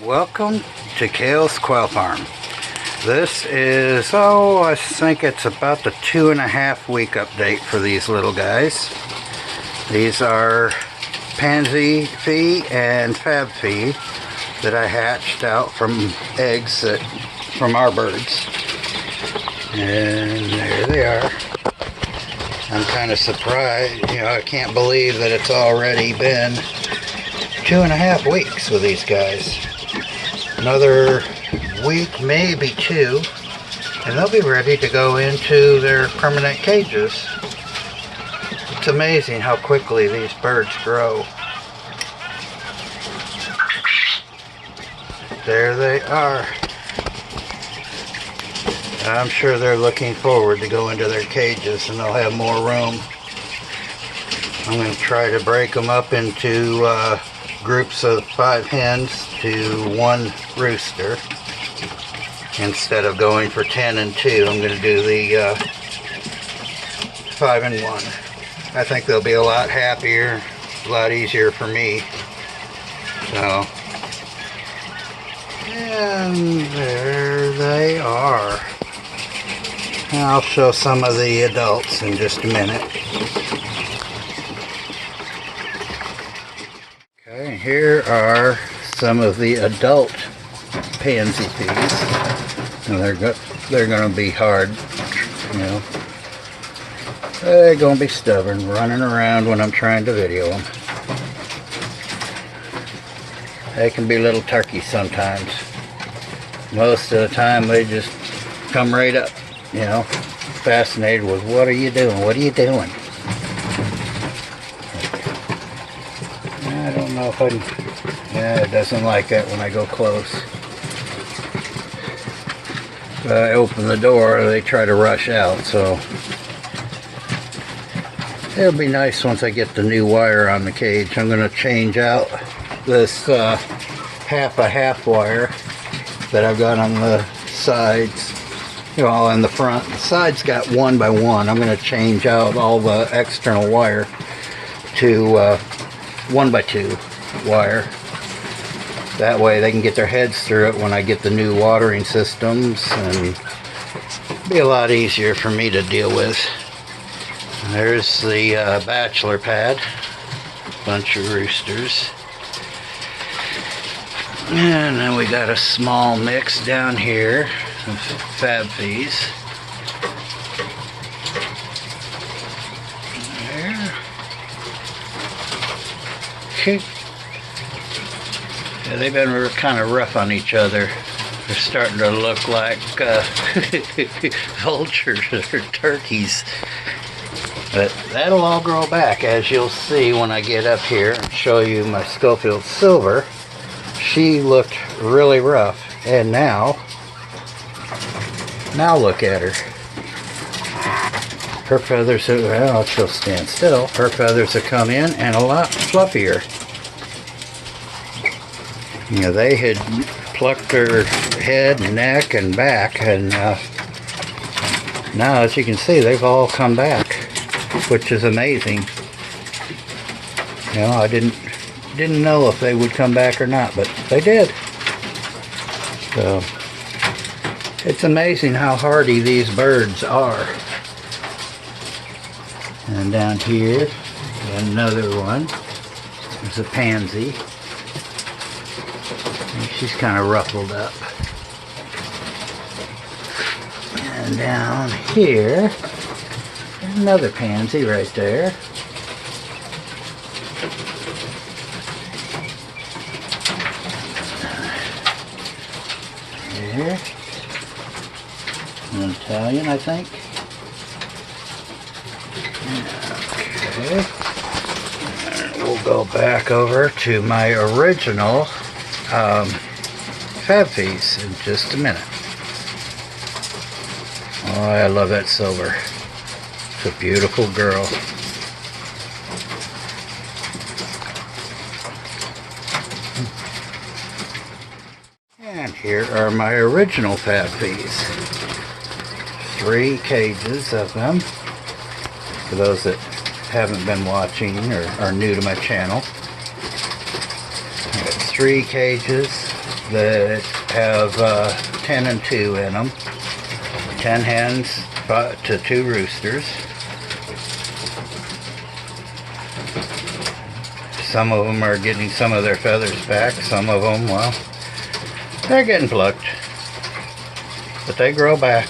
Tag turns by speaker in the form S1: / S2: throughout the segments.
S1: Welcome to Quail's Quail Farm. This is, I think it's about the 2.5 week update for these little guys. These are Pansy and Falb that I hatched out from eggs from our birds. And there they are. I'm kind of surprised, I can't believe that it's already been 2.5 weeks with these guys. Another week, maybe 2, and they'll be ready to go into their permanent cages. It's amazing how quickly these birds grow. There they are. I'm sure they're looking forward to go into their cages and they'll have more room. I'm going to try to break them up into groups of 5 hens to 1 rooster. Instead of going for 10 and 2, I'm going to do the 5 and 1. I think they'll be a lot happier, a lot easier for me. So, and there they are. I'll show some of the adults in just a minute. Okay, here are some of the adult pansy peas. And they're going to be hard, They're going to be stubborn, running around when I'm trying to video them. They can be little turkeys sometimes. Most of the time they just come right up. Fascinated with, what are you doing? What are you doing? I don't know if I can, yeah, it doesn't like that when I go close. But I open the door, they try to rush out, so it'll be nice once I get the new wire on the cage. I'm going to change out this half wire that I've got on the sides. All in the front. The sides got 1 by 1. I'm going to change out all the external wire to 1 by 2 wire. That way they can get their heads through it when I get the new watering systems, and it'll be a lot easier for me to deal with. There's the bachelor pad. Bunch of roosters. And then we got a small mix down here. Falb fees. There. Okay. Yeah, they've been kind of rough on each other. They're starting to look like vultures or turkeys. But that'll all grow back, as you'll see when I get up here and show you my Schofield Silver. She looked really rough, and now look at her. Her feathers are, well, she'll stand still. Her feathers have come in and a lot fluffier. They had plucked her head, neck, and back, and now, as you can see, they've all come back, which is amazing. I didn't know if they would come back or not, but they did. So it's amazing how hardy these birds are. And down here, another one. There's a pansy. She's kind of ruffled up. And down here, another pansy right there. Here. An Italian, I think. Okay. And we'll go back over to my original Falb fees in just a minute. Oh, I love that silver. It's a beautiful girl. And here are my original Falb fees. 3 cages of them. For those that haven't been watching or are new to my channel, 3 cages that have 10 and 2 in them. 10 hens to 2 roosters. Some of them are getting some of their feathers back. Some of them, well, they're getting plucked. But they grow back.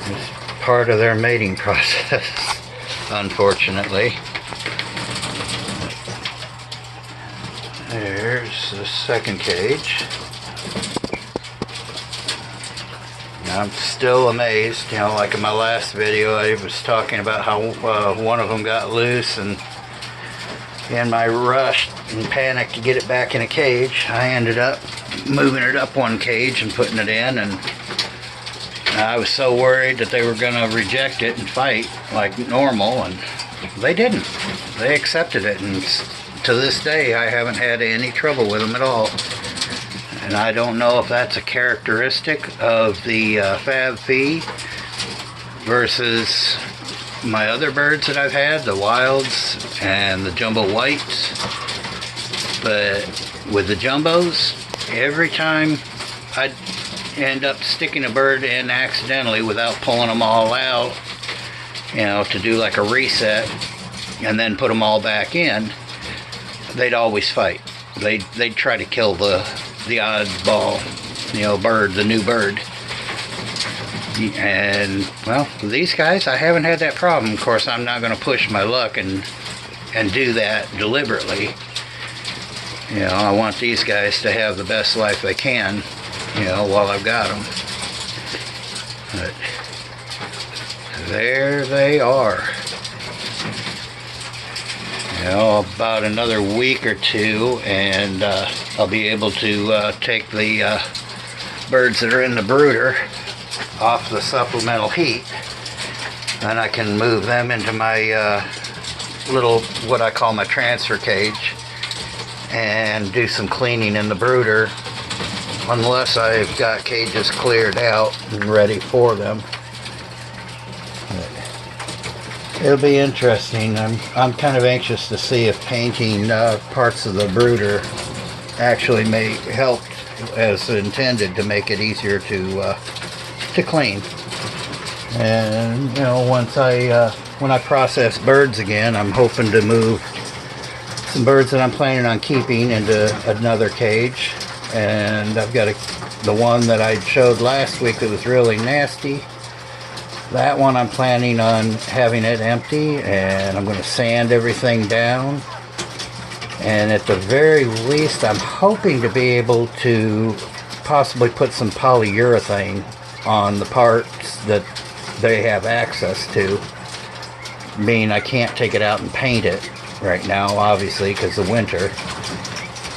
S1: It's part of their mating process, unfortunately. There's the second cage. I'm still amazed, you know, like in my last video I was talking about how one of them got loose, and in my rush and panic to get it back in a cage, I ended up moving it up 1 cage and putting it in, and I was so worried that they were going to reject it and fight like normal, and they didn't. They accepted it, and to this day I haven't had any trouble with them at all. And I don't know if that's a characteristic of the Falb fee versus my other birds that I've had, the wilds and the jumbo whites. But with the jumbos, every time I'd end up sticking a bird in accidentally without pulling them all out, you know, to do like a reset and then put them all back in, they'd always fight. They'd try to kill the oddball, you know, bird, the new bird. And well, these guys, I haven't had that problem. Of course, I'm not going to push my luck and do that deliberately. You know, I want these guys to have the best life they can, you know, while I've got them. But there they are. You know, about another week or 2, and I'll be able to take the birds that are in the brooder off the supplemental heat, and I can move them into my little, what I call my transfer cage, and do some cleaning in the brooder, unless I've got cages cleared out and ready for them. It'll be interesting. I'm kind of anxious to see if painting parts of the brooder actually may help as intended to make it easier to clean. And you know, once when I process birds again, I'm hoping to move some birds that I'm planning on keeping into another cage. And I've got the one that I showed last week that was really nasty. That one I'm planning on having it empty, and I'm going to sand everything down. And at the very least, I'm hoping to be able to possibly put some polyurethane on the parts that they have access to. Meaning I can't take it out and paint it right now, obviously, because of winter.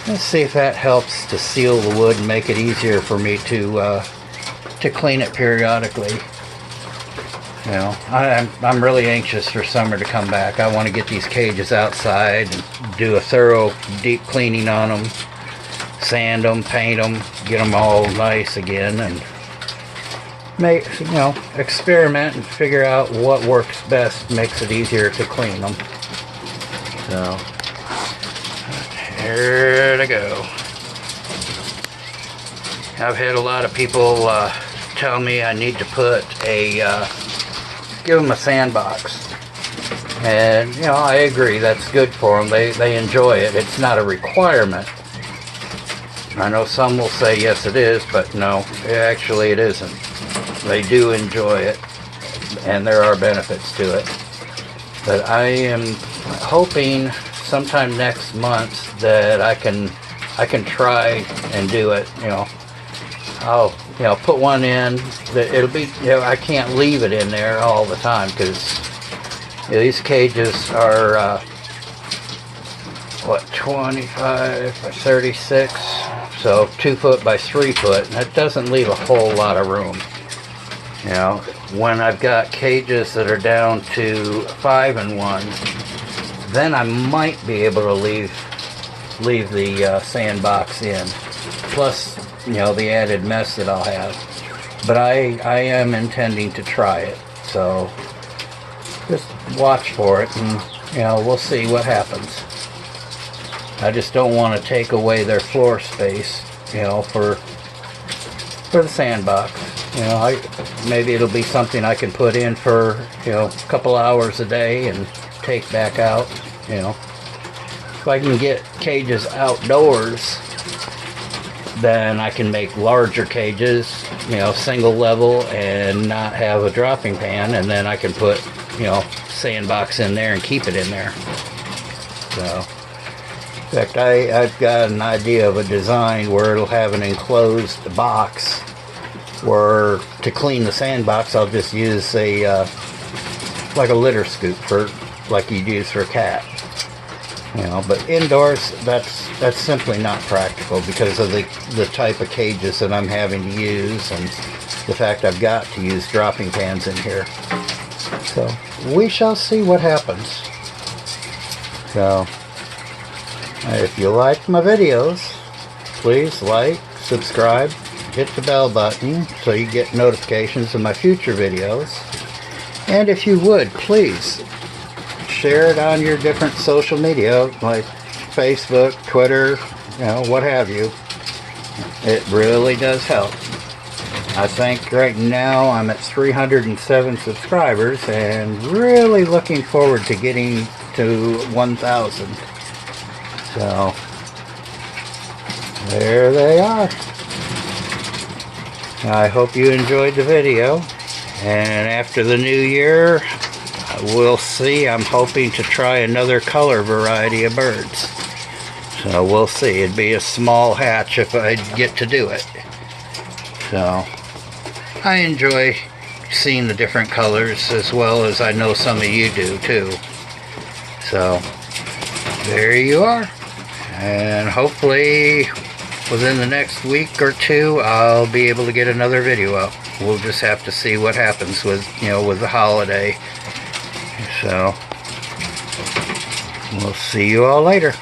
S1: Let's see if that helps to seal the wood and make it easier for me to clean it periodically. You know, I'm really anxious for summer to come back. I want to get these cages outside and do a thorough deep cleaning on them, sand them, paint them, get them all nice again, and make, you know, experiment and figure out what works best, makes it easier to clean them. So here they go. I've had a lot of people tell me I need to put give them a sandbox, and you know, I agree, that's good for them. They enjoy it. It's not a requirement. I know some will say yes it is, but no, actually it isn't. They do enjoy it, and there are benefits to it. But I am hoping sometime next month that I can try and do it. You know, I'll put one in that it'll be, you know, I can't leave it in there all the time, because you know, these cages are what, 25 by 36, so 2 foot by 3 foot, and that doesn't leave a whole lot of room. You know, when I've got cages that are down to 5 and 1, then I might be able to leave the sandbox in, plus, you know, the added mess that I'll have. But I am intending to try it, so just watch for it, and you know, we'll see what happens. I just don't want to take away their floor space, you know, for the sandbox. You know, maybe it'll be something I can put in for, you know, a couple hours a day and take back out, you know. If I can get cages outdoors, then I can make larger cages, you know, single level and not have a dropping pan, and then I can put, you know, sandbox in there and keep it in there. So, in fact, I've got an idea of a design where it'll have an enclosed box where to clean the sandbox I'll just use a like a litter scoop for like you'd use for a cat. You know, but indoors that's simply not practical because of the type of cages that I'm having to use and the fact I've got to use dropping pans in here. So we shall see what happens. So if you like my videos, please like, subscribe, hit the bell button so you get notifications of my future videos. And if you would, please share it on your different social media like Facebook, Twitter, you know, what have you. It really does help. I think right now I'm at 307 subscribers and really looking forward to getting to 1,000. So there they are. I hope you enjoyed the video, and after the new year we'll see. I'm hoping to try another color variety of birds. So we'll see. It'd be a small hatch if I get to do it. So I enjoy seeing the different colors as well as I know some of you do too. So there you are. And hopefully within the next week or two I'll be able to get another video up. We'll just have to see what happens with, you know, with the holiday. So we'll see you all later.